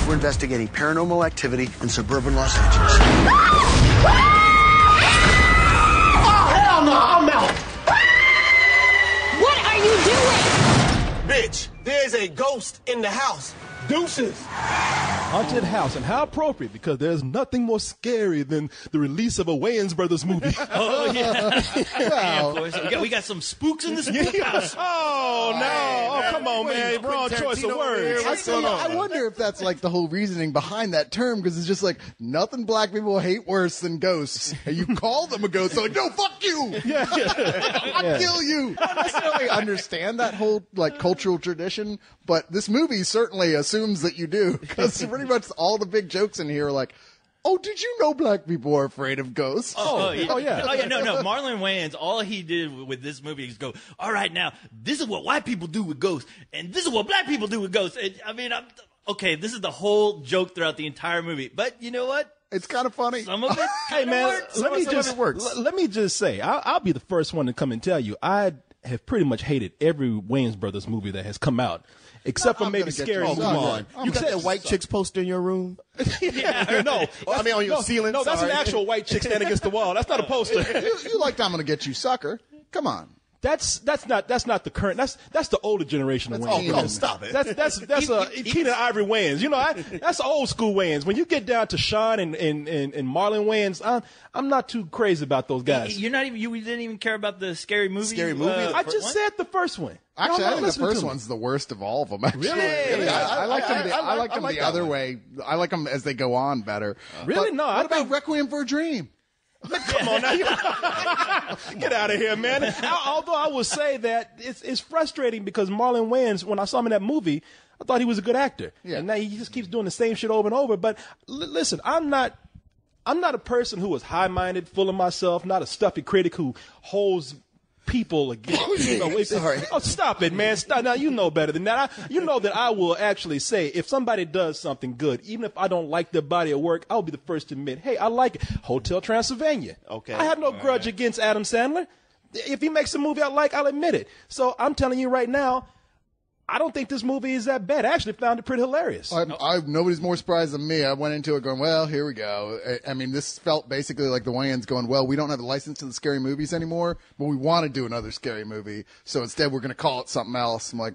We're investigating paranormal activity in suburban Los Angeles. Oh, hell no, I'm out. What are you doing? Bitch, there's a ghost in the house. Deuces. Haunted house, and how appropriate, because there's nothing more scary than the release of a Wayans Brothers movie. Oh, yeah. Yeah, of course. We got some spooks in this house. Oh, no. Oh, come on, man. Wrong choice of words. I wonder if that's like the whole reasoning behind that term, because it's just like nothing black people hate worse than ghosts. And you call them a ghost, they're like, no, fuck you. Yeah. I'll kill you. I don't necessarily understand that whole like cultural tradition, but this movie certainly assumes that you do, because pretty much all the big jokes in here are like, oh, did you know black people are afraid of ghosts? Oh, yeah. No. Marlon Wayans, all he did with this movie is go, all right, now, this is what white people do with ghosts, and this is what black people do with ghosts. And, okay, this is the whole joke throughout the entire movie. But you know what? It's kind of funny. Some of it hey, man, works. let me just say, I'll be the first one to come and tell you, I have pretty much hated every Wayans Brothers movie that has come out. Except for maybe Scary Movie. Come on. You got that white chick's poster in your room? No. I mean, on your ceiling? No, that's an actual white chick standing against the wall. That's not a poster. You liked I'm Gonna Get You, Sucker. Come on. That's not the current. That's the older generation of Wayans. Oh, stop it. That's Keenan Ivory Wayans. You know, that's old school Wayans. When you get down to Sean and Marlon Wayans, I'm not too crazy about those guys. You didn't even care about the Scary Movie. Scary Movie. I just said the first one. Actually, I think the first one's the worst of all of them. Actually. Really? I like them the other way. I like them as they go on better. Really? But No. What about Requiem for a Dream? Come on now. Get out of here, man. Although I will say that it's frustrating because Marlon Wayans, when I saw him in that movie, I thought he was a good actor. Yeah. And now he just keeps doing the same shit over and over. But listen, I'm not a person who is high-minded, full of myself, not a stuffy critic who holds people against. Sorry. Oh, stop it, man. Stop. Now, you know better than that. You know that I will actually say, if somebody does something good, even if I don't like their body of work, I'll be the first to admit, hey, I like it. Hotel Transylvania. Okay. I have no grudge against Adam Sandler. If he makes a movie I like, I'll admit it. So I'm telling you right now, I don't think this movie is that bad. I actually found it pretty hilarious. Nobody's more surprised than me. I went into it going, well, here we go. I mean, this felt basically like the Wayans going, well, we don't have a license to the scary movies anymore, but we want to do another scary movie. So instead, we're going to call it something else. I'm like,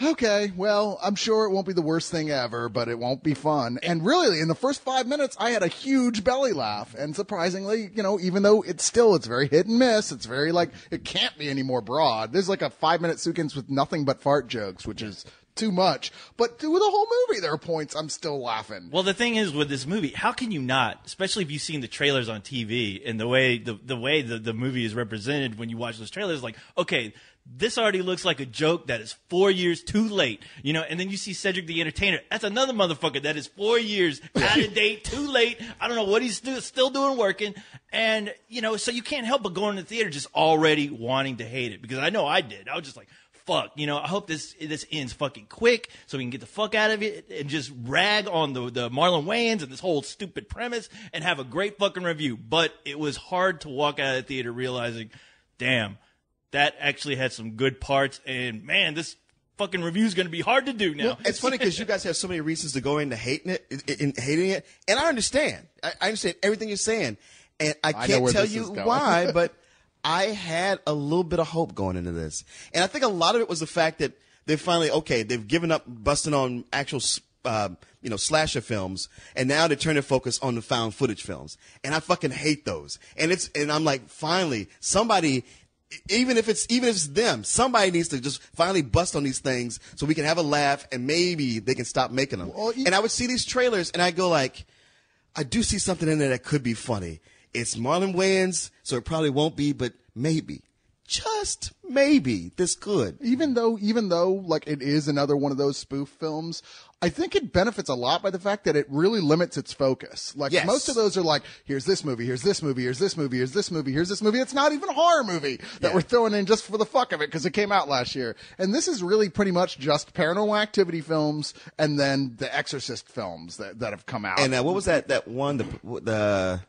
okay, well, I'm sure it won't be the worst thing ever, but it won't be fun. And really, in the first 5 minutes, I had a huge belly laugh. And surprisingly, even though it's very hit and miss, it's very like, it can't be any more broad. There's like a 5-minute sequence with nothing but fart jokes, which is too much. But through the whole movie, there are points I'm still laughing. Well, the thing is with this movie, how can you not, especially if you've seen the trailers on TV and the way the movie is represented when you watch those trailers, like, okay, this already looks like a joke that is 4 years too late, and then you see Cedric the Entertainer. That's another motherfucker that is 4 years out of date, too late. I don't know what he's still doing working. And, so you can't help but go in the theater just already wanting to hate it, because I know I did. I was just like, fuck, I hope this ends fucking quick so we can get the fuck out of it and just rag on the Marlon Wayans and this whole stupid premise and have a great fucking review. But it was hard to walk out of the theater realizing, damn, that actually had some good parts, and man, this fucking review is going to be hard to do now. Well, it's funny because you guys have so many reasons to go into hating it, and I understand. I understand everything you're saying, and I can't tell you why, but I had a little bit of hope going into this, and I think a lot of it was the fact that they've given up busting on actual slasher films, and now they turn their focus on the found footage films, and I fucking hate those. And I'm like, finally, somebody. Even if it's them, somebody needs to just finally bust on these things so we can have a laugh and maybe they can stop making them. Well, and I would see these trailers and I go like, I do see something in there that could be funny. It's Marlon Wayans, so it probably won't be, but maybe. Just maybe this could. Even though like it is another one of those spoof films, I think it benefits a lot by the fact that it really limits its focus. Like most of those are like, here's this movie, here's this movie, here's this movie, here's this movie, here's this movie. It's not even a horror movie that we're throwing in just for the fuck of it because it came out last year. And this is really pretty much just Paranormal Activity films and then the Exorcist films that have come out. And what was that one, God,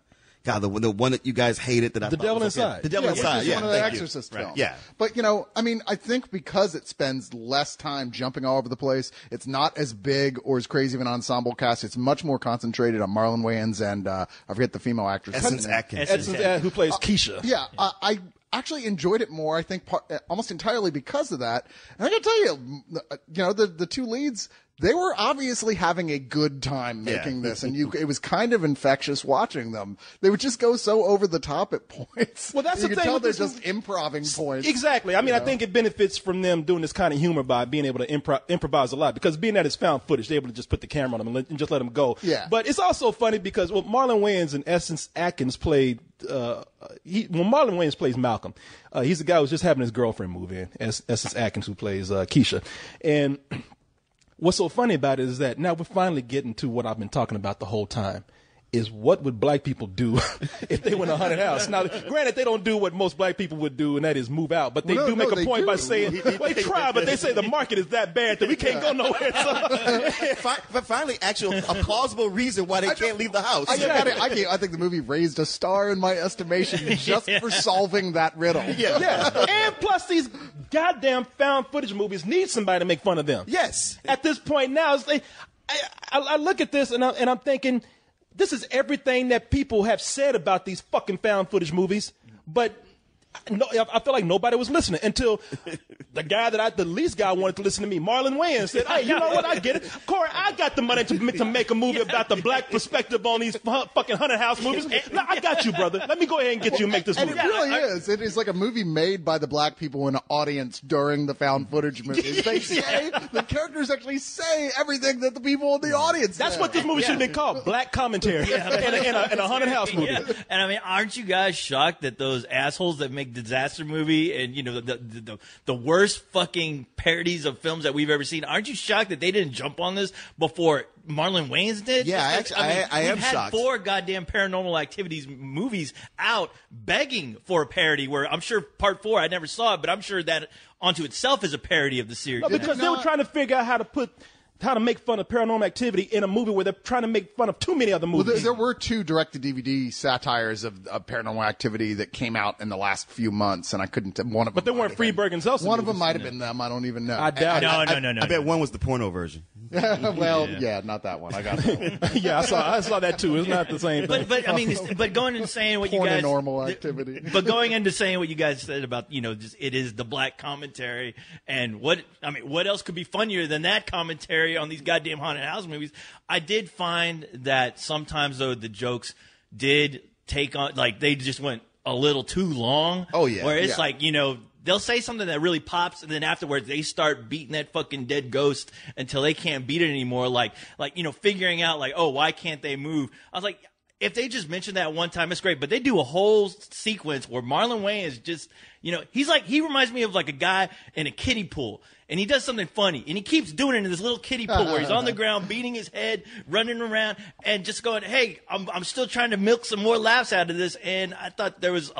God, the one that you guys hated that I The thought Devil was okay. Inside. The Devil Which Inside. is Yeah, one of the thank you. Exorcist Right. films. Yeah. But, I mean, I think because it spends less time jumping all over the place, it's not as big or as crazy of an ensemble cast. It's much more concentrated on Marlon Wayans and, I forget the female actress. Essence Atkins. Essence, who plays Keisha. Yeah, I actually enjoyed it more, I think, almost entirely because of that. And I gotta tell you, the two leads, they were obviously having a good time making this, and it was kind of infectious watching them. They would just go so over the top at points. Well, that's you the can thing tell with they're this just improving points. Exactly. I mean, I think it benefits from them doing this kind of humor by being able to improvise a lot, because being that it's found footage, they're able to just put the camera on them and just let them go. Yeah. But it's also funny because Marlon Wayans and Essence Atkins played. Marlon Wayans plays Malcolm. He's the guy who's just having his girlfriend move in. Essence Atkins, who plays Keisha, and. What's so funny about it is that now we're finally getting to what I've been talking about the whole time, is what would black people do if they went to a haunted house? Now, granted, they don't do what most black people would do, and that is move out. But they do make a point by saying, well, they try, but they say the market is that bad that we can't go nowhere. But finally, actually, a plausible reason why they can't leave the house. I think the movie raised a star in my estimation just for solving that riddle. Yeah. And plus, these goddamn found footage movies need somebody to make fun of them. Yes. At this point now, I look at this and I'm thinking, this is everything that people have said about these fucking found footage movies, but I feel like nobody was listening until the least guy wanted to listen to me, Marlon Wayans, said, hey, you know what, I get it. Corey, I got the money to make a movie about the black perspective on these fucking haunted house movies. No, I got you, brother. Let me go ahead and get you and make this movie. And it really is. It is like a movie made by the black people in an audience during the found footage movies. They say, the characters actually say everything that the people in the audience That's say. what this movie should have been called, Black Commentary in a haunted house movie. Yeah. And I mean, aren't you guys shocked that those assholes that make disaster movie and the worst fucking parodies of films that we've ever seen, aren't you shocked that they didn't jump on this before Marlon Wayans did? Yeah, I am we've had shocked. 4 goddamn Paranormal Activities movies out begging for a parody, where I'm sure part 4, I never saw it, but I'm sure that onto itself is a parody of the series. No, because they were trying to figure out how to make fun of Paranormal Activity in a movie where they're trying to make fun of too many other movies. Well, there were 2 direct-to-DVD satires of Paranormal Activity that came out in the last few months, and I couldn't. One of them, but they weren't Freeberg and Zelson. One of them might have been them. I don't even know. I doubt it. No. I bet one was the porno version. Well, yeah, not that one. I got that one. Yeah, I saw that too. It's not the same thing. But I mean, but going into saying what you guys Paranormal Activity. But going into saying what you guys said about just, it is the black commentary, and what else could be funnier than that commentary on these goddamn haunted house movies? I did find that sometimes though the jokes did take on, like, they just went a little too long. Oh, yeah. Where it's Yeah. like, they'll say something that really pops, and then afterwards they start beating that fucking dead ghost until they can't beat it anymore. Like figuring out like, oh, why can't they move? I was like, if they just mention that one time, it's great. But they do a whole sequence where Marlon Wayans just, he reminds me of like a guy in a kiddie pool, and he does something funny, and he keeps doing it in this little kiddie pool where he's on the ground, beating his head, running around, and just going, hey, I'm still trying to milk some more laughs out of this. And I thought there was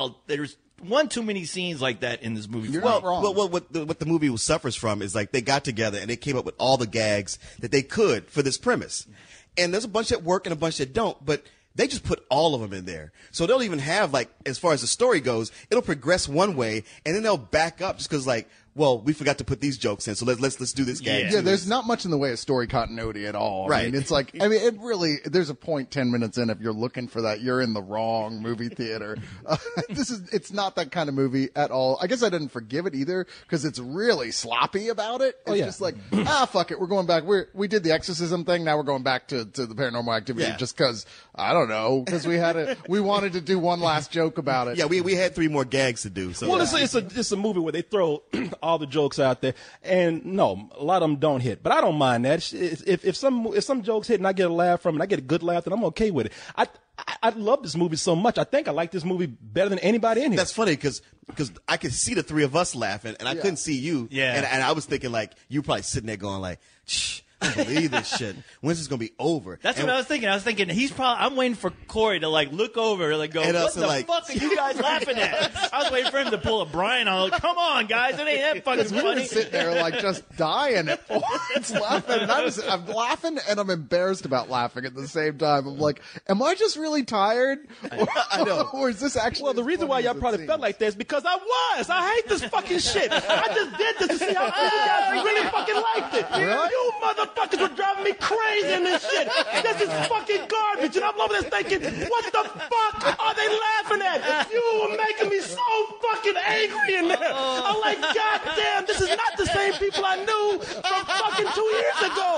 one too many scenes like that in this movie. You're not wrong. Well, what the movie suffers from is like they got together and they came up with all the gags that they could for this premise. And there's a bunch that work and a bunch that don't, but they just put all of them in there. So they'll even have, like, as far as the story goes, it'll progress one way, and then they'll back up just because, like, well, we forgot to put these jokes in, so let's do this gag. Yeah, there's not much in the way of story continuity at all. Right. I mean, it's like, it really, there's a point 10 minutes in, if you're looking for that, you're in the wrong movie theater. It's not that kind of movie at all. I guess I didn't forgive it either, because it's really sloppy about it. It's just like, fuck it, we're going back. We did the exorcism thing, now we're going back to the Paranormal Activity, just because, I don't know, because we wanted to do one last joke about it. Yeah, we had 3 more gags to do. So Well, it's a movie where they throw all the jokes out there, and no, a lot of them don't hit. But I don't mind that. If some jokes hit and I get a laugh from it, I get a good laugh, then I'm okay with it. I love this movie so much. I think I like this movie better than anybody in here. That's funny because I could see the 3 of us laughing, and I couldn't see you. Yeah. And I was thinking, like, you probably sitting there going, like, shh. I don't believe this shit. When's this gonna be over? That's what I was thinking. I was thinking I'm waiting for Corey to like look over and like go, what the fuck are you guys laughing at? I was waiting for him to pull a Brian on. Like, come on, guys, it ain't that fucking We funny. were sitting there like just dying at points laughing, and I'm laughing and I'm embarrassed about laughing at the same time. I'm like, am I just really tired? I know. Or is this actually? Well, the reason why y'all probably felt like that is because I was. I hate this fucking shit. I just did this to see how much you guys really fucking liked it. Really? You motherfuckers were driving me crazy in this shit. This is fucking garbage, and I'm over there thinking, what the fuck are they laughing at? You were making me so fucking angry in there. I'm like, God damn, this is not the same people I knew from fucking 2 years ago.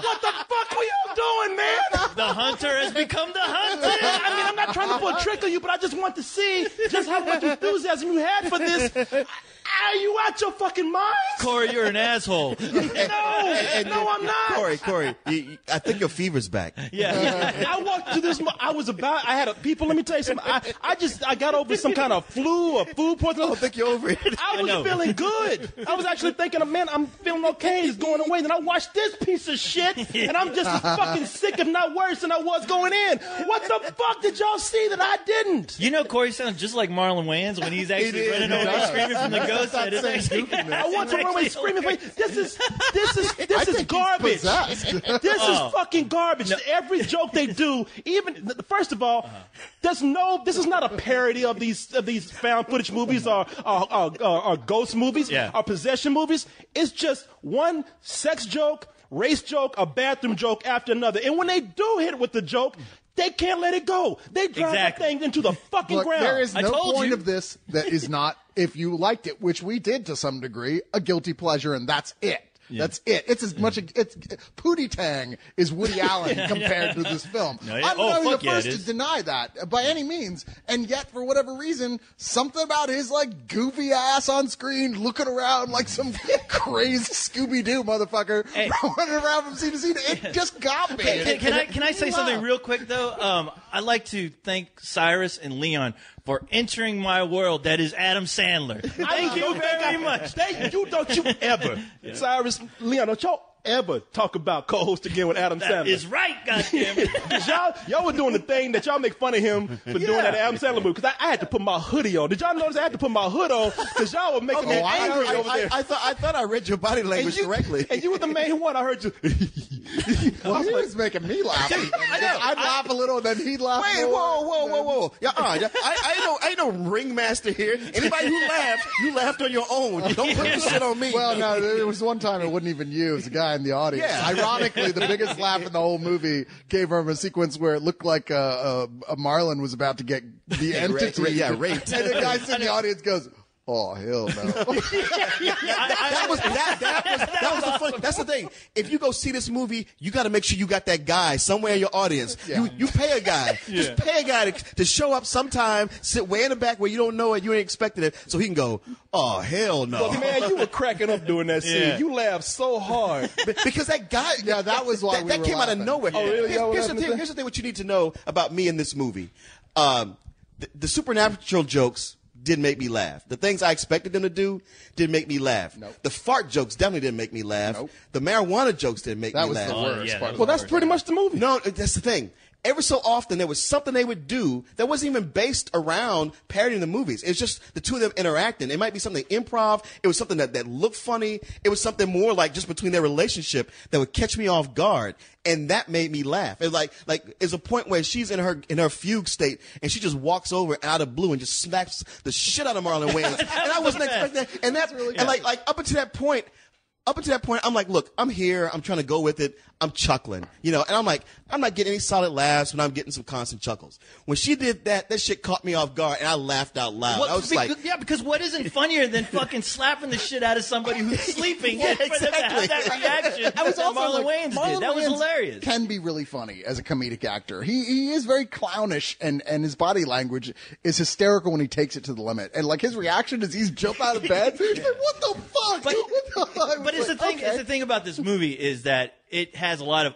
What the fuck were y'all doing, man? The hunter has become the hunted. I mean, I'm not trying to pull a trick on you, but I just want to see just how much enthusiasm you had for this. Are you out your fucking mind? Corey, you're an asshole. No, I'm not. Corey, I think your fever's back. Yeah. I walked to this. I had people. Let me tell you something. I got over some kind of flu or food poisoning. I don't think you're over it. I was feeling good. I was actually thinking, man, I'm feeling okay. It's going away. Then I watched this piece of shit, and I'm just as fucking sick, if not worse, than I was going in. What the fuck did y'all see that I didn't? You know, Corey sounds just like Marlon Wayans when he's actually running over screaming from the ghost. I want to run away screaming. This is garbage. This is fucking garbage. Every joke they do, even first of all, this is not a parody of these found footage movies or ghost movies or possession movies. It's just one sex joke, race joke, a bathroom joke after another. And when they do hit with the joke, they can't let it go. They drive that thing into the fucking ground. There is no point of this that is not, if you liked it, which we did to some degree, a guilty pleasure, and that's it. Yeah. That's it. It's as much. Pootie Tang is Woody Allen compared to this film. No, I'm not the first to deny that by any means, and yet for whatever reason, something about his like goofy ass on screen, looking around like some crazy Scooby Doo motherfucker, running around from scene to scene, it just got me. Can I say something real quick though? I'd like to thank Cyrus and Leon for entering my world that is Adam Sandler. Thank you very much. Don't you ever, Cyrus, Leon, don't y'all ever talk about co-host again with Adam Sandler. That is right, goddammit. Because y'all were doing the thing that y'all make fun of him for doing that Adam Sandler movie. Because I had to put my hoodie on. Did y'all notice I had to put my hood on? Because y'all were making me angry over there. I thought I read your body language correctly. And you were the main one. I heard you. Well, he was making me laugh. I'd laugh a little, and then he'd laugh. Wait, whoa! Yeah, all right. I ain't no ringmaster here. Anybody who laughed, you laughed on your own. Don't put this shit on me. Well, no, there was one time it wouldn't even you. It was a guy in the audience. Yeah. Ironically, the biggest laugh in the whole movie came from a sequence where it looked like a Marlon was about to get the entity raped. And the guy sitting in the audience goes, "Oh, hell no." That was the fun. That's the thing. If you go see this movie, you got to make sure you got that guy somewhere in your audience. Yeah. You pay a guy. Yeah. Just pay a guy to show up sometime, sit way in the back where you don't know it, you ain't expecting it, so he can go, "Oh, hell no." Well, man, you were cracking up doing that scene. Yeah. You laughed so hard. Because that guy, that was why that came laughing. Out of nowhere. Oh, really? Here's the thing what you need to know about me in this movie. The supernatural jokes didn't make me laugh. The things I expected them to do didn't make me laugh. Nope. The fart jokes definitely didn't make me laugh. Nope. The marijuana jokes didn't make me laugh. That was the worst part. Well, that's pretty much the movie. No, that's the thing. Every so often, there was something they would do that wasn't even based around parodying the movies. It's just the two of them interacting. It might be something improv. It was something that looked funny. It was something more like just between their relationship that would catch me off guard. And that made me laugh. It's like there's a point where she's in her fugue state and she just walks over out of blue and just smacks the shit out of Marlon Wayans. And I wasn't expecting that. And that's really good. And like up until that point, I'm like, look, I'm here. I'm trying to go with it. I'm chuckling, and I'm like, I'm not getting any solid laughs, but I'm getting some constant chuckles. When she did that shit caught me off guard, and I laughed out loud. Well, I was like, yeah, because what isn't funnier than fucking slapping the shit out of somebody who's sleeping and for them to have that reaction that Marlon Wayans did? That was hilarious. Can be really funny as a comedic actor. He is very clownish, and his body language is hysterical when he takes it to the limit. And like his reaction as he's jump out of bed, he's like, "What the fuck?" But it's the thing. It's the thing about this movie is that it has a lot of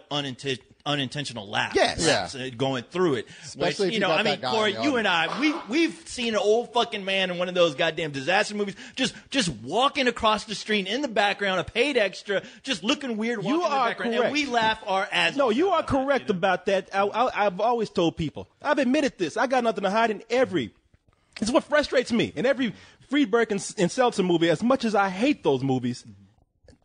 unintentional laughs. Yes. Going through it. Especially Which, if you got I mean, that guy Corey, in the you and I, we've seen an old fucking man in one of those goddamn disaster movies just walking across the street in the background, a paid extra, just looking weird walking You in the are background, correct. and we laugh our ass No, off. you are correct about that. I've always told people. I've admitted this. I got nothing to hide in every. It's what frustrates me. In every Friedberg and Seltzer movie, as much as I hate those movies,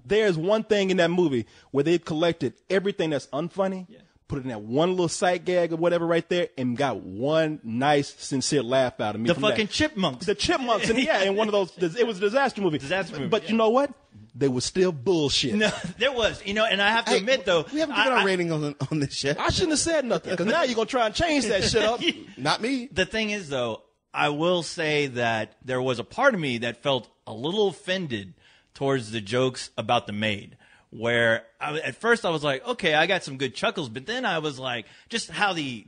there's one thing in that movie where they've collected everything that's unfunny, put it in that one little sight gag or whatever right there, and got one nice, sincere laugh out of me. The from fucking that. chipmunks. The chipmunks, and in one of those, it was a disaster movie. But you know what? They were still bullshit. No, there was, and I have to admit though, we haven't given our rating on this yet. I shouldn't have said nothing, because now you're going to try and change that shit up. Not me. The thing is, though, I will say that there was a part of me that felt a little offended towards the jokes about the maid, where at first I was like, okay, I got some good chuckles, but then I was like, just how the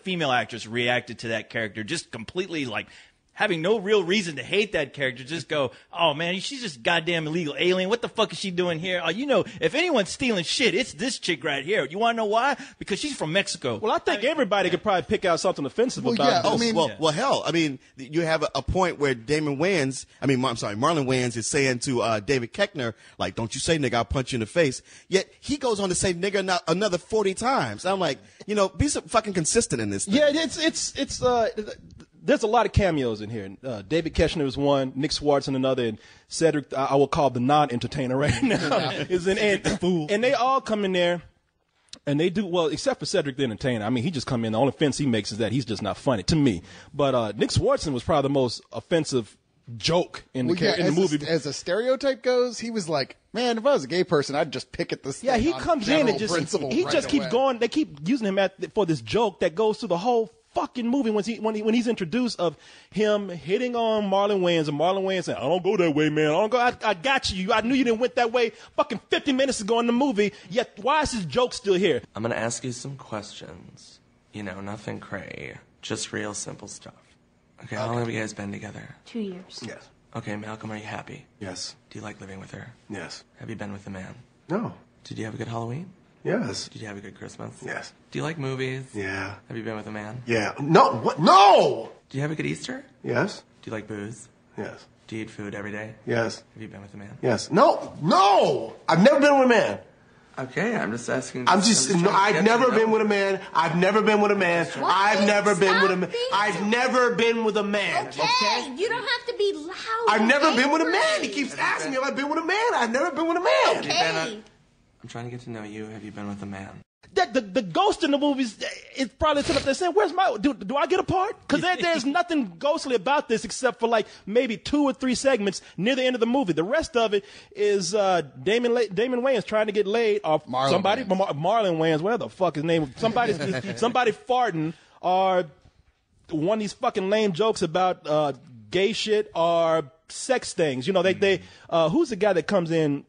female actress reacted to that character, just completely like having no real reason to hate that character, just go, oh man, she's just goddamn illegal alien. What the fuck is she doing here? If anyone's stealing shit, it's this chick right here. You want to know why? Because she's from Mexico. Well, I think everybody could probably pick out something offensive about this. Well, hell, I mean, you have a point where Marlon Wayans is saying to David Koechner, like, don't you say nigga, I'll punch you in the face. Yet he goes on to say nigga another 40 times. I'm like, be so fucking consistent in this thing. Yeah, it's there's a lot of cameos in here. David Koechner is one, Nick Swartzen another, and Cedric, I will call the non-entertainer right now, is an and they all come in there, and they do well, except for Cedric the entertainer. I mean, he just come in. The only offense he makes is that he's just not funny to me. But Nick Swartzen was probably the most offensive joke in the movie. As a stereotype goes, he was like, man, if I was a gay person, I'd just pick at this. Yeah, thing he on comes in and principle keeps going. They keep using him for this joke that goes through the whole fucking movie when he's introduced of him hitting on Marlon Wayans, and Marlon Wayans saying, I don't go that way, man. I got you. I knew you didn't went that way fucking 50 minutes ago in the movie, yet why is his joke still here? I'm going to ask you some questions. Nothing cray. Just real simple stuff. Okay, how long have you guys been together? 2 years. Yes. Okay, Malcolm, are you happy? Yes. Do you like living with her? Yes. Have you been with a man? No. Did you have a good Halloween? Yes. Did you have a good Christmas? Yes. Do you like movies? Yeah. Have you been with a man? Yeah. No. What? No. Do you have a good Easter? Yes. Do you like booze? Yes. Do you eat food every day? Yes. Have you been with a man? Yes. No. No. I've never been with a man. Okay, I'm just asking. I've never been with a man. I've never been with a man. I've never been with a man. I've never been with a man. Okay, you don't have to be loud. I've never been with a man. He keeps asking me if I've been with a man. I've never been with a man. Okay. I'm trying to get to know you. Have you been with a man? The ghost in the movies, it's probably sitting up there saying, "Where's my? Do I get a part?" Because there's nothing ghostly about this except for like maybe 2 or 3 segments near the end of the movie. The rest of it is Damon Wayans trying to get laid off Marlon Wayans, whatever the fuck his name. Somebody farting, or one of these fucking lame jokes about gay shit or sex things. They who's the guy that comes in?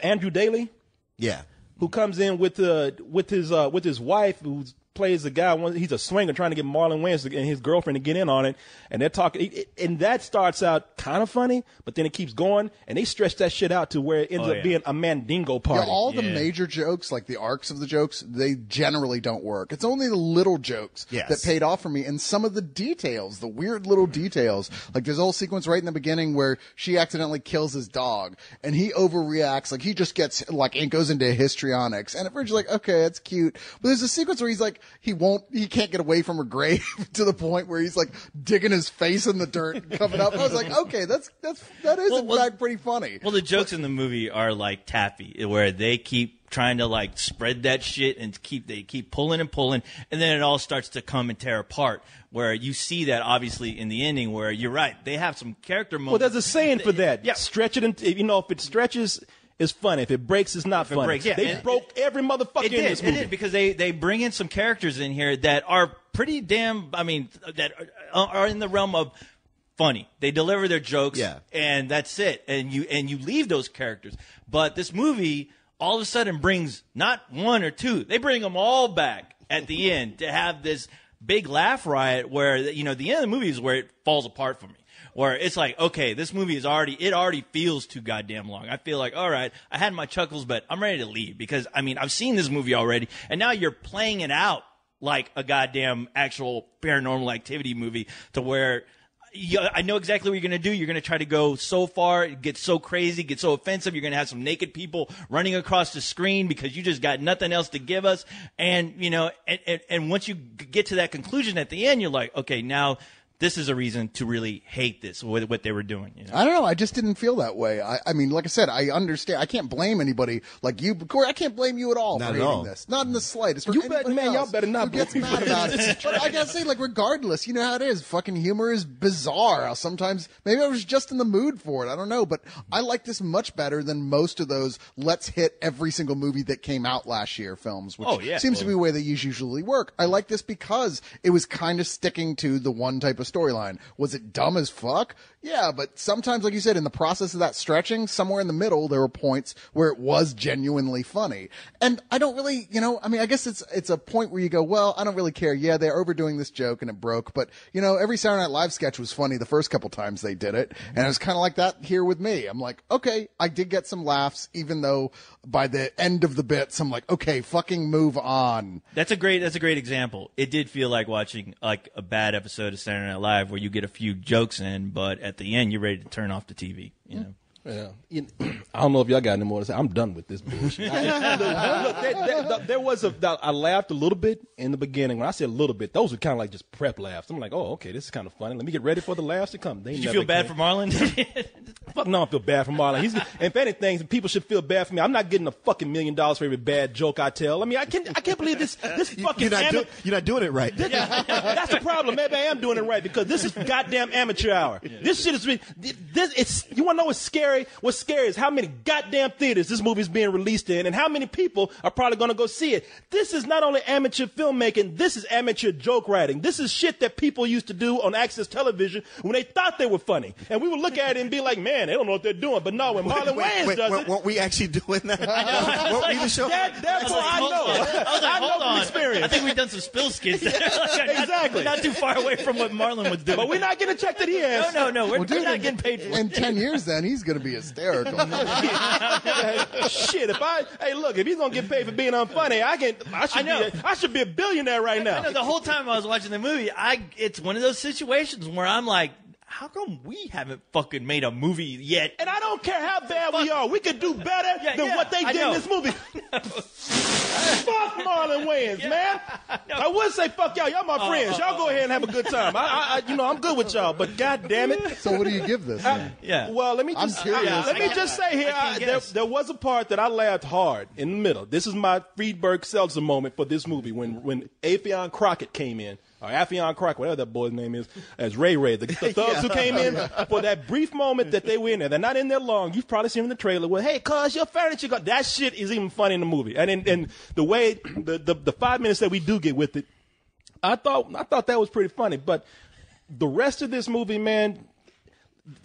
Andrew Daly. Yeah. Who comes in with his wife, who plays the guy. He's a swinger trying to get Marlon Wayans and his girlfriend to get in on it, and they're talking. And that starts out kind of funny, but then it keeps going, and they stretch that shit out to where it ends up being a Mandingo party. Yeah, all the major jokes, like the arcs of the jokes, they generally don't work. It's only the little jokes that paid off for me, and some of the details, the weird little details. Like there's a whole sequence right in the beginning where she accidentally kills his dog, and he overreacts. Like he just gets and goes into histrionics. And at first you're like, okay, that's cute. But there's a sequence where he's like, he can't get away from her grave to the point where he's like digging his face in the dirt and coming up. I was like, okay, that is in fact pretty funny. Well, the jokes in the movie are like taffy, where they keep trying to like spread that shit and they keep pulling and pulling, and then it all starts to come and tear apart. Where you see that obviously in the ending, where you're right, they have some character moments. Well, there's a saying for that. Yeah, stretch it. If it stretches, it's funny. If it breaks, it's not funny. They broke every motherfucker in this movie. It did, because they bring in some characters in here that are pretty damn. I mean, that are in the realm of funny. They deliver their jokes, and that's it. And you leave those characters. But this movie all of a sudden brings not 1 or 2. They bring them all back at the end to have this big laugh riot where, you know, the end of the movie is where it falls apart for me. Where it's like, okay, this movie is already feels too goddamn long. I feel like, all right, I had my chuckles, but I'm ready to leave because, I mean, I've seen this movie already, and now you're playing it out like a goddamn actual Paranormal Activity movie to where I know exactly what you're going to do. You're going to try to go so far, get so crazy, get so offensive. You're going to have some naked people running across the screen because you just got nothing else to give us. And, you know, and once you get to that conclusion at the end, you're like, okay, now this is a reason to really hate this, what they were doing. You know? I don't know. I just didn't feel that way. I mean, like I said, I understand. I can't blame anybody like you, Corey. I can't blame you at all for hating this. Not in the slightest. You better, man. Y'all better not who gets mad about it. But I gotta say, like, regardless, you know how it is. Fucking humor is bizarre. Sometimes maybe I was just in the mood for it. I don't know, but I like this much better than most of those let's hit every single movie that came out last year films, which seems to be the way they usually work. I like this because it was kind of sticking to the one type of storyline. Was it dumb as fuck? Yeah, but sometimes, like you said, in the process of that stretching, somewhere in the middle, there were points where it was genuinely funny. And I don't really, you know, I mean, I guess it's a point where you go, well, I don't really care. Yeah, they're overdoing this joke and it broke. But, you know, every Saturday Night Live sketch was funny the first couple times they did it. And it was kind of like that here with me. I'm like, okay, I did get some laughs, even though by the end of the bits, I'm like, okay, fucking move on. That's a great example. It did feel like watching like a bad episode of Saturday Night Live where you get a few jokes in, but at the end you're ready to turn off the TV. You know. Yeah, I don't know if y'all got any more to say. I'm done with this bullshit. Look, there was I laughed a little bit in the beginning. When I said a little bit, those were kind of like just prep laughs. I'm like, oh, okay, this is kind of funny. Let me get ready for the laughs to come. Did you feel bad for Marlon? Fuck no, I feel bad for Marlon. If anything, people should feel bad for me. I'm not getting a fucking $1 million for every bad joke I tell. I mean, I can't believe this fucking you're not doing it right. That's the problem. Maybe I am doing it right because this is goddamn amateur hour. Yeah. This shit is you want to know what's scary? What's scary is how many goddamn theaters this movie is being released in and how many people are probably going to go see it. This is not only amateur filmmaking, this is amateur joke writing. This is shit that people used to do on Access Television when they thought they were funny. And we would look at it and be like, man, they don't know what they're doing. But no, when Marlon Wayans does it. Weren't we actually doing that? I know. Weren't we the show? Therefore, I know. I know from experience. I think we've done some spill skits there. Exactly. Not too far away from what Marlon was doing. But we're not getting a check to the ass. No. We're not getting paid for it. In 10 years, then, he's going to be hysterical. Shit, if he's gonna get paid for being unfunny, I should be a billionaire right now. I know, the whole time I was watching the movie, it's one of those situations where I'm like, how come we haven't fucking made a movie yet? And I don't care how bad we are. We could do better than what they did in this movie. Fuck Marlon Wayans, man. I would say fuck y'all. Y'all my friends. Y'all go ahead and have a good time. I'm good with y'all, but god damn it. So what do you give this? Well, let me just say here, there was a part that I laughed hard in the middle. This is my Friedberg Seltzer moment for this movie when Affion Crockett came in. Or Affion Crockett, whatever that boy's name is, as Ray, the thugs who came in for that brief moment that they were in there. They're not in there long. You've probably seen in the trailer where, hey, cuz, your furniture got that shit is even funny in the movie. And the way the 5 minutes that we do get with it, I thought that was pretty funny. But the rest of this movie, man,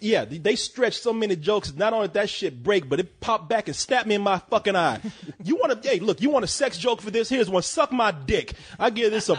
yeah, they stretched so many jokes. Not only did that shit break, but it popped back and stabbed me in my fucking eye. You want a sex joke for this? Here's one. Suck my dick. I give this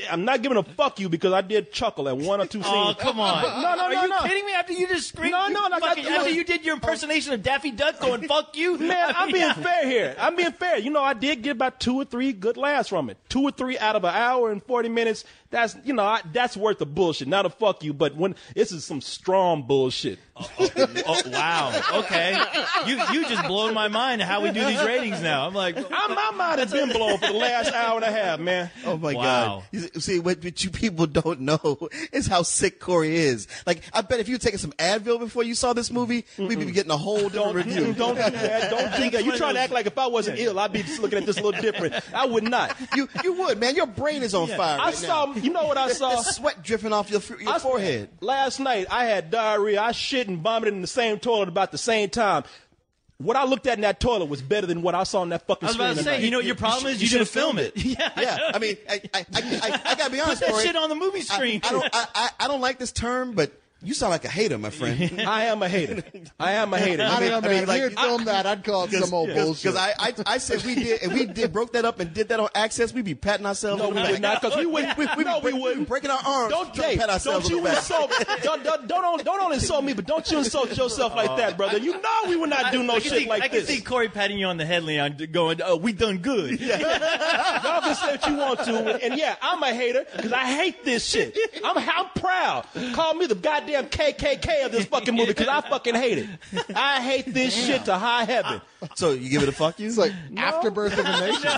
I'm not giving a fuck you because I did chuckle at one or two scenes. Oh, come on. No. Are you kidding me? After you just screamed? No. After you did your impersonation of Daffy Duck going, fuck you? Man, I'm being fair here. I'm being fair. You know, I did get about 2 or 3 good laughs from it. 2 or 3 out of an hour and 40 minutes. That's worth the bullshit. Not a fuck you, but when this is some strong bullshit. Oh, wow. Okay. You just blown my mind how we do these ratings now. I'm like, my mind has been blown for the last hour and a half, man. Oh my God. See, what you people don't know is how sick Corey is. Like, I bet if you were taking some Advil before you saw this movie, we'd be getting a whole different review. Don't do that. Don't do that. You're trying to act like if I wasn't ill, I'd be just looking at this a little different. I would not. You would, man. Your brain is on fire right now. You know what I saw? There's sweat dripping off your forehead. Last night, I had diarrhea. I shit and vomited in the same toilet about the same time. What I looked at in that toilet was better than what I saw on that fucking screen. I was about to say, you know what your problem is? You should have filmed it. Yeah. I mean, I gotta be honest, put that Corey, shit on the movie screen. I don't like this term, but You sound like a hater, my friend. I am a hater. I am a hater. I don't know, man. If you had filmed that, I'd call it some old bullshit. Because I said we broke that up and did that on Access, we'd be patting ourselves No, on we the would back. not, because we wouldn't. We wouldn't. Breaking our arms. Don't pat ourselves you on the back. insult? Don't only insult me, but don't you insult yourself like that, brother. You know we would not do no shit like this. I can see Corey patting you on the head, Leon, going, "Oh, we done good." Y'all can say what you want to, and yeah, I'm a hater because I hate this shit. I'm proud. Call me the goddamn KKK of this fucking movie because I fucking hate it. I hate this shit to high heaven. So you give it a fuck you? It's like Afterbirth of a Nation.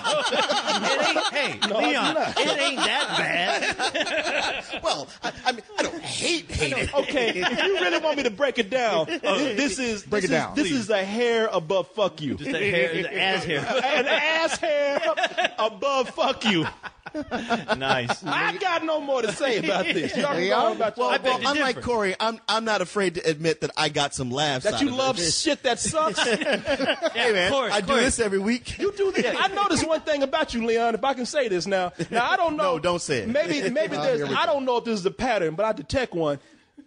Leon, it ain't that bad. Well, I mean, I don't hate it. Okay, if you really want me to break it down, this is a hair above fuck you. Just a hair, the ass hair. An ass hair above fuck you. Nice. I got no more to say about this. Y'all can go on about your Well, it's unlike different. Corey, I'm not afraid to admit that I got some laughs. that out you of love it. shit that sucks. Hey man, Corey, I do this every week. You do this. I noticed one thing about you, Leon. If I can say this now, I don't know. No, don't say it. Maybe there's. I don't know if this is a pattern, but I detect one.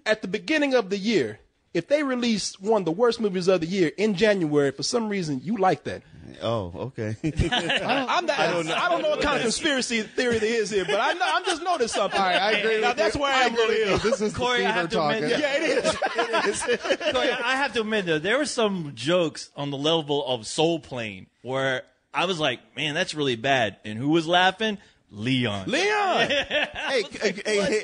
At the beginning of the year, if they release one of the worst movies of the year in January, for some reason you like that. Oh, okay. I don't know what kind of conspiracy theory there is here, but I'm just noticed something. All right, I agree Now with that's you. where I am really is. This is Corey, the I fever have to talking. admit- Yeah, it is. Corey, I have to admit, though, there were some jokes on the level of Soul Plane where I was like, man, that's really bad. And who was laughing? Leon. Leon. Hey,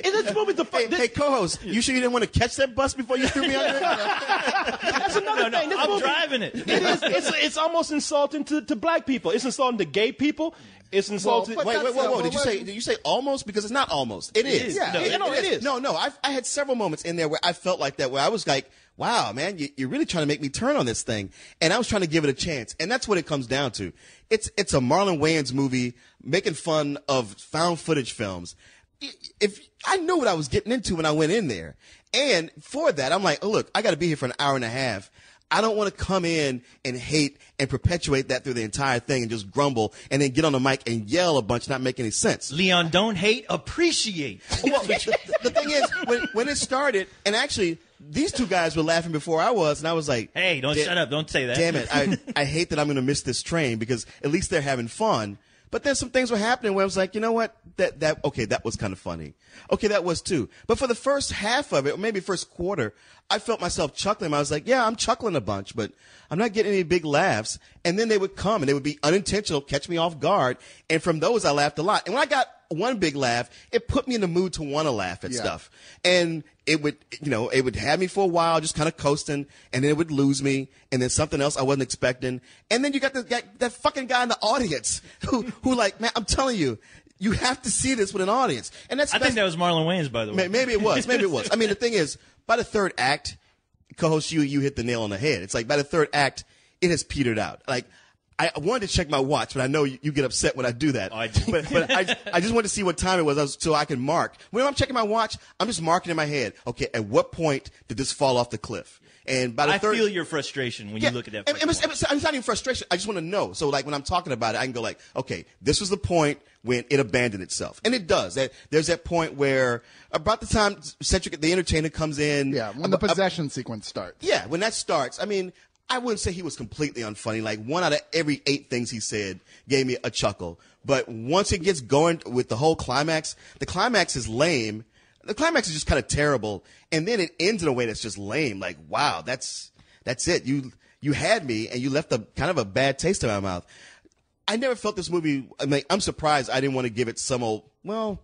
This movie the fuck. hey, co-host, you sure you didn't want to catch that bus before you threw me under it? That's another thing. This I'm movie, driving it. It is. It's almost insulting to black people. It's insulting to gay people. It's insulting. but Wait, that's whoa. not- Did you say almost? Because it's not almost. It is. Yeah, it is. No. I had several moments in there where I felt like that, where I was like, wow, man, you're really trying to make me turn on this thing. And I was trying to give it a chance. And that's what it comes down to. It's a Marlon Wayans movie making fun of found footage films. If I knew what I was getting into when I went in there. And for that, I'm like, oh, look, I got to be here for an hour and a half. I don't want to come in and hate and perpetuate that through the entire thing and just grumble and then get on the mic and yell a bunch, not make any sense. Leon, don't hate, appreciate. Well, the thing is, when it started, and actually, these two guys were laughing before I was, and I was like, Hey, don't shut up. Don't say that. Damn it. I hate that I'm going to miss this train because at least they're having fun. But then some things were happening where I was like, you know what? That was kind of funny. Okay, that was too. But for the first half of it, or maybe first quarter, I felt myself chuckling. I was like, yeah, I'm chuckling a bunch, but I'm not getting any big laughs. And then they would come and they would be unintentional, catch me off guard. And from those, I laughed a lot. And when I got one big laugh, it put me in the mood to want to laugh at stuff. And it would have me for a while, just kind of coasting, and then it would lose me, and then something else I wasn't expecting. And then you got that fucking guy in the audience who like, man, I'm telling you, you have to see this with an audience. And I think that was Marlon Wayans, by the way. Maybe it was. I mean, the thing is, by the third act, co-host, you hit the nail on the head. It's like by the third act, it has petered out. Like, I wanted to check my watch, but I know you get upset when I do that. Oh, I do. But I just wanted to see what time it was so I can mark. When I'm checking my watch, I'm just marking in my head, okay, at what point did this fall off the cliff? And by the third, I feel your frustration when you look at that. It's not even frustration. I just want to know. So, like, when I'm talking about it, I can go like, okay, this was the point when it abandoned itself. And it does. There's that point where about the time Cedric the Entertainer comes in. Yeah, when the possession sequence starts. Yeah, when that starts, I mean, I wouldn't say he was completely unfunny. Like, 1 out of every 8 things he said gave me a chuckle. But once it gets going with the whole climax, the climax is lame. The climax is just kind of terrible. And then it ends in a way that's just lame. Like, wow, that's it. You had me and you left kind of a bad taste in my mouth. I never felt this movie. I mean, I'm surprised I didn't want to give it some old, well,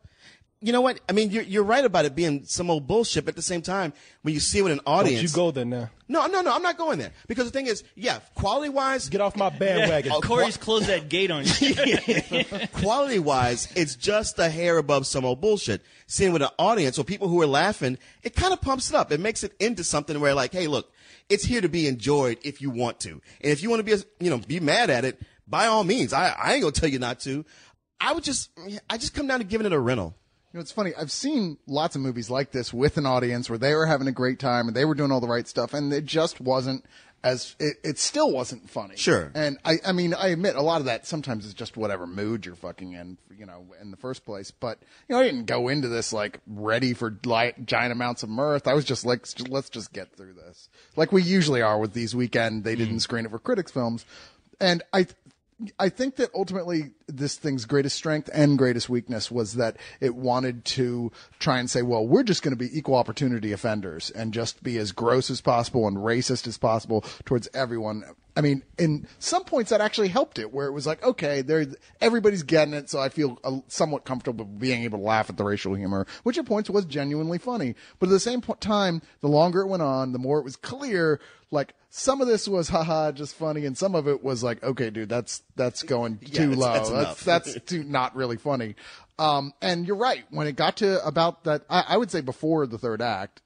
you know what? I mean, you're right about it being some old bullshit. But at the same time, when you see it with an audience, Don't you go there now. No, I'm not going there. Because the thing is, yeah, quality-wise, Get off my bandwagon. Corey's closed that gate on you. quality-wise, it's just a hair above some old bullshit. Seeing with an audience or people who are laughing, it kind of pumps it up. It makes it into something where, like, hey, look, it's here to be enjoyed if you want to. And if you want to be mad at it, by all means. I ain't gonna tell you not to. I just come down to giving it a rental. You know, it's funny. I've seen lots of movies like this with an audience where they were having a great time and they were doing all the right stuff, and it just wasn't as it still wasn't funny. Sure. And I mean, I admit a lot of that sometimes is just whatever mood you're fucking in, in the first place. But, I didn't go into this like ready for giant amounts of mirth. I was just like, let's just get through this. Like we usually are with these weekend, they didn't screen it for critics films. And I think that ultimately this thing's greatest strength and greatest weakness was that it wanted to try and say, well, we're just going to be equal opportunity offenders and just be as gross as possible and racist as possible towards everyone. I mean, in some points that actually helped it, where it was like, okay, everybody's getting it, so I feel somewhat comfortable being able to laugh at the racial humor, which at points was genuinely funny. But at the same time, the longer it went on, the more it was clear, like, some of this was haha just funny, and some of it was like, okay, dude, that's going too low. That's too not really funny. And you're right. When it got to about that, I would say before the third act,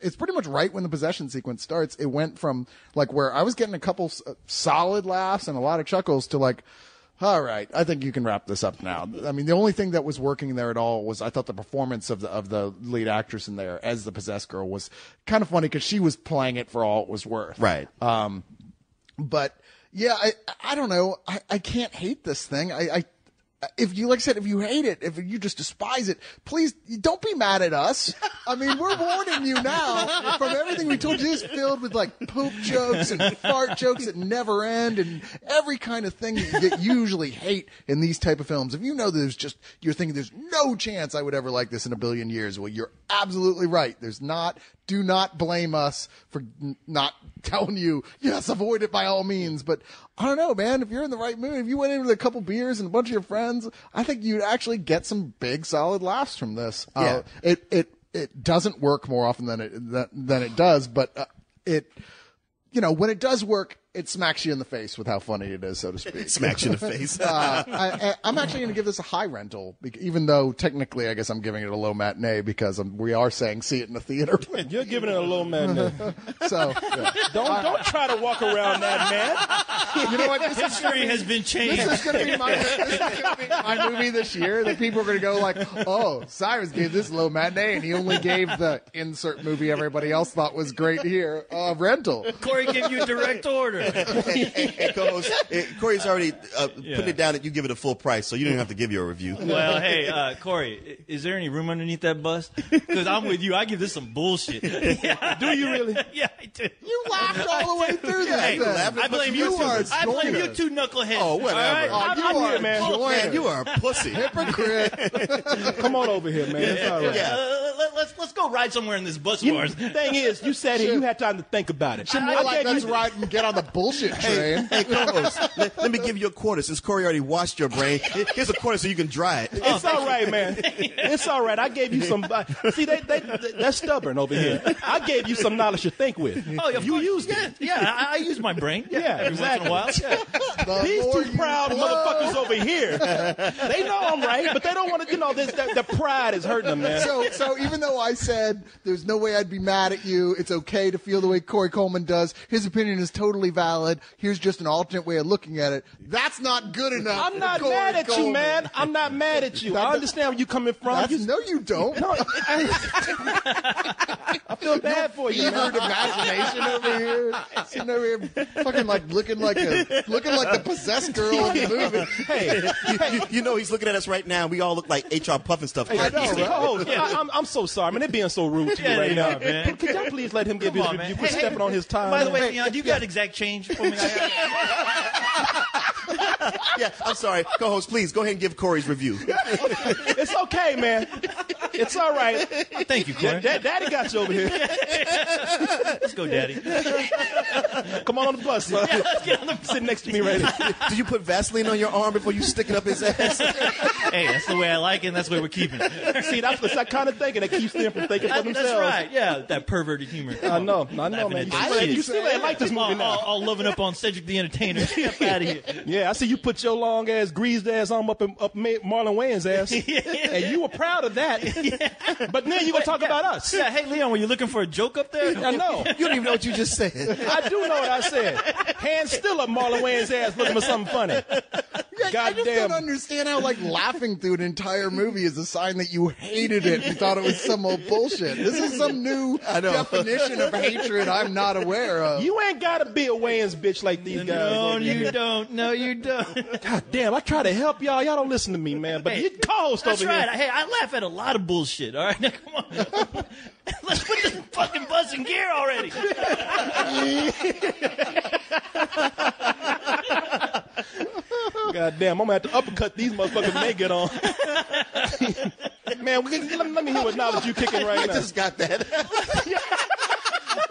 it's pretty much right when the possession sequence starts. It went from like where I was getting a couple solid laughs and a lot of chuckles to like, all right, I think you can wrap this up now. I mean, the only thing that was working there at all was I thought the performance of the lead actress in there as the possessed girl was kind of funny because she was playing it for all it was worth. Right. But yeah, I don't know. I can't hate this thing. If you, like I said, if you hate it, if you just despise it, please don't be mad at us. I mean, we're warning you now from everything we told you is filled with like poop jokes and fart jokes that never end and every kind of thing that you usually hate in these type of films. If you know that you're thinking there's no chance I would ever like this in a billion years. Well, you're absolutely right. Do not blame us for not telling you, yes, avoid it by all means. But I don't know, man, if you're in the right mood, if you went in with a couple beers and a bunch of your friends, I think you'd actually get some big solid laughs from this. Yeah. It doesn't work more often than it does, but when it does work, it smacks you in the face with how funny it is, so to speak. It smacks you in the face. I'm actually going to give this a high rental, even though technically I guess I'm giving it a low matinee because we are saying see it in the theater. You're giving it a low matinee. So yeah. Don't try to walk around that, man. You know what? History has been changed. This is going to be my movie this year that people are going to go like, oh, Cyrus gave this low matinee and he only gave the insert movie everybody else thought was great here rental. Corey gave you direct order. Hey, co-host, Corey's already putting it down that you give it a full price, so you don't have to give your review. Well, hey, Corey, is there any room underneath that bus? Because I'm with you. I give this some bullshit. Yeah. Do you really? Yeah, I do. You laughed all the way through that. Hey, I blame you two. I blame you two knuckleheads. Oh, whatever. Right? You are, man. You are a pussy. Hypocrite. Come on over here, man. It's all right. Yeah. Let's go ride somewhere in this bus of ours. Thing is, you sat here, you had time to think about it. Let's ride and get on the bullshit train. Hey, co-host, let me give you a quarter since Corey already washed your brain. Here's a quarter so you can dry it. It's all right, man. It's all right. I gave you some. See, they're stubborn over here. I gave you some knowledge to think with. Oh, yeah, you used it. Yeah, I use my brain. Yeah, every exactly. once in a while. The These more two you proud blow. motherfuckers over here, they know I'm right, but they don't want to. The pride is hurting them, man. So even though I said there's no way I'd be mad at you, it's okay to feel the way Corey Coleman does. His opinion is totally valid. Here's just an alternate way of looking at it. That's not good enough. I'm not Corey mad at Coleman. you, man. I'm not mad at you. I understand where you're coming from. No, you don't. No, I feel bad for you, man. Fevered imagination over here, sitting over here, fucking like looking like the possessed girl in the movie. Hey, You know he's looking at us right now. We all look like HR Puff and stuff. I know, right? oh, I'm so sorry, man. They're being so rude to you right now, man. Could y'all please let him give his review? Quit stepping on his time. By the way, do you got exact change for me? Yeah, I'm sorry. Co-host, please go ahead and give Corey's review. It's okay, man. It's all right. Thank you, Corey. Daddy got you over here. Let's go, Daddy. Come on the bus. Let's get on the Sit next to me right here. Did you put Vaseline on your arm before you stick it up his ass? Hey, that's the way I like it, and that's the way we're keeping it. See, that's that kind of thinking that keeps them from thinking for themselves. That's right. Yeah, that perverted humor. I know, man. You still ain't like this movie now. All loving up on Cedric the Entertainer. Get out of here. Yeah, I see you put put your long ass, greased ass arm up Marlon Wayans' ass, and you were proud of that. But then you gonna talk about us? Yeah. Hey, Leon, were you looking for a joke up there? I know. You don't even know what you just said. I do know what I said. Hands still up Marlon Wayans' ass looking for something funny. I just don't understand how laughing through an entire movie is a sign that you hated it and thought it was some old bullshit. This is some new definition of hatred I'm not aware of. You ain't gotta be a Wayans bitch like these guys. No, you don't. No, you don't. God damn, I try to help y'all. Y'all don't listen to me, man. But you co-host over That's right. here. Hey, I laugh at a lot of bullshit. All right, now come on. Let's put this fucking bus in gear already. God damn, I'm gonna have to uppercut these motherfuckers when they get on. Man, let me hear what knowledge you kicking right now. I just got that.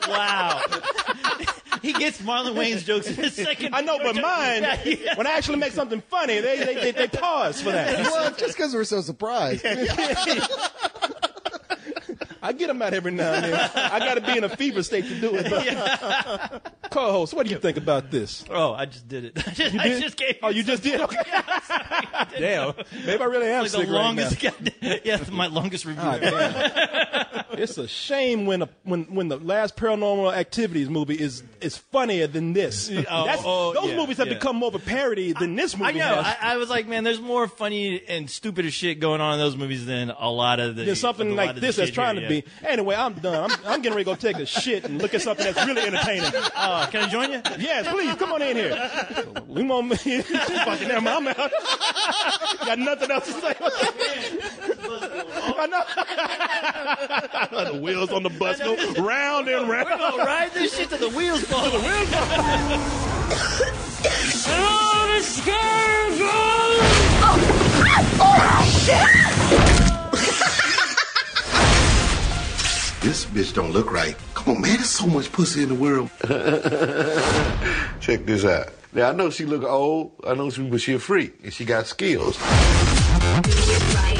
Wow. He gets Marlon Wayans jokes in a second. I know, but mine, when I actually make something funny, they pause for that. Well, just because we're so surprised. I get them out every now and then. I got to be in a fever state to do it. But co-host, what do you think about this? Oh, I just did it. I just gave. Oh, you just did? Okay. Damn. Maybe I really am like sick the longest. Right now. My longest review. It's a shame when the last Paranormal Activities movie is funnier than this. Those movies have become more of a parody than this movie. I know. has. I was like, man, there's more funny and stupider shit going on in those movies than a lot of the. There's something like this that's trying to be. Anyway, I'm done. I'm getting ready to go take a shit and look at something that's really entertaining. Can I join you? Yes, please. Come on in here. We won't. Fucking them. I'm out. Got nothing else to say. I know. The wheels on the bus go round and round. We're gonna ride this shit till the wheels fall. Till the wheels fall. This bitch don't look right. Come on, man, there's so much pussy in the world. Check this out. Now, I know she look old, but she a freak, and she got skills. Right.